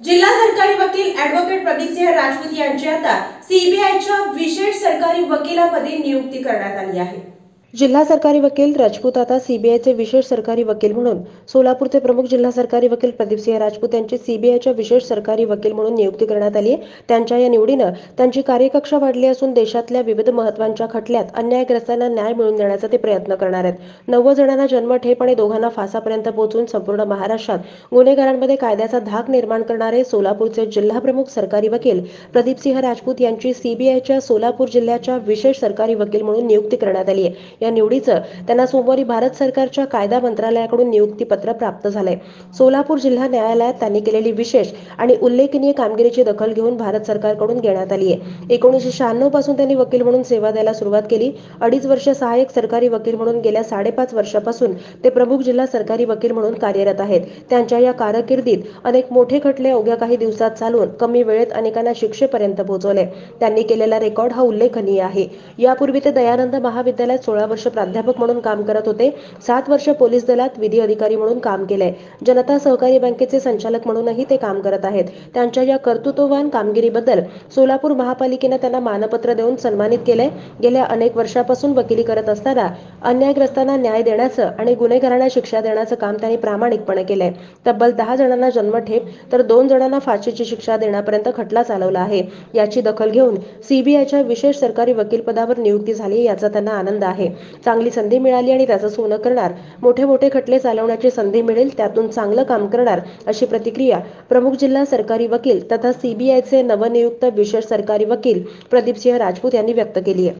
जिल्हा सरकारी वकील ॲडव्होकेट प्रदीपसिंह राजपूत यांची आता सीबीआयच्या विशेष सरकारी वकिलापदी नियुक्ती करण्यात आली आहे। जिल्हा सरकारी वकील राजपूत आता सीबीआयचे विशेष सरकारी वकील म्हणून सोलापूरचे प्रमुख जिल्हा सरकारी वकील प्रदीपसिंह राजपूत यांची सीबीआयच्या विशेष सरकारी वकील म्हणून नियुक्ती करण्यात आली आहे। त्यांच्या या निवडीनं त्यांची कार्यकक्षा वाढली असून देशातल्या विविध महत्त्वाच्या खटल्यात अन्यायग्रस्तांना न्याय मिळवून देण्याचा ते प्रयत्न करणार आहेत। 90 जणांना जन्मठेप आणि दोघांना फासापर्यंत पोहोचून संपूर्ण महाराष्ट्रात गुन्हेगारांमध्ये कायद्याचा धाक निर्माण करणारे सोलापूरचे जिल्हाप्रमुख सरकारी वकील प्रदीपसिंह राजपूत यांची सीबीआयच्या सोलापूर जिल्ह्याच्या विशेष सरकारी वकील म्हणून नियुक्ती करण्यात आली आहे। या निवडीचं त्यांना सोमवारी भारत सरकारच्या कायदा मंत्रालयाकडून नियुक्तीपत्र प्राप्त झालंय। सोलापूर जिल्हा न्यायालयात त्यांनी केलेली विशेष आणि उल्लेखनीय कामगिरीची दखल घेऊन भारत सरकारकडून घेण्यात आली आहे। 1996 पासून त्यांनी वकील म्हणून सेवा द्यायला सुरुवात केली। 2.5 वर्ष सहाय्यक सरकारी वकील म्हणून गेल्या 5.5 वर्षापासून ते प्रमुख जिल्हा सरकारी वकील म्हणून कार्यरत आहेत। त्यांच्या या कारकिर्दीत अनेक मोठे खटले अवघ्या काही दिवसात चालवून कमी वेळेत अनेकांना शिक्षेपर्यंत पोहोचवले। त्यांनी केलेला रेकॉर्ड हा उल्लेखनीय आहे। यापूर्वी ते दयानंद महाविद्यालयात 16 वर्ष प्राध्यापक म्हणून काम करत होते। 7 वर्ष पोलीस दलात विधी अधिकारी म्हणून काम केलंय। जनता सहकारी बँकेचे संचालक म्हणूनही ते काम करत आहेत। त्यांच्या या कर्तृत्ववान कामगिरीबद्दल सोलापूर महापालिकेने त्यांना मानपत्र देऊन सन्मानित केलंय। गेल्या अनेक वर्षापासून वकिली करत असताना अन्यायग्रस्तांना न्याय देण्याचं आणि गुन्हेगारांना शिक्षा देण्याचं काम त्यांनी प्रामाणिकपणे केलंय। तब्बल 10 जणांना जन्मठेप तर 2 जणांना फाशीची शिक्षा देण्यापर्यंत खटला चालवला आहे। याची दखल घेऊन सीबीआयच्या विशेष सरकारी वकील पदावर नियुक्ती झाली याचा त्यांना आनंद आहे। चांगली संधी मिळाली आणि त्याचं सोनं करणार, मोठे खटले चालवण्याची संधी मिळेल, त्यातून चांगलं काम करणार, अशी प्रतिक्रिया प्रमुख जिल्हा सरकारी वकील तथा सीबीआयचे नवनियुक्त विशेष सरकारी वकील प्रदीपसिंह राजपूत यांनी व्यक्त केली आहे।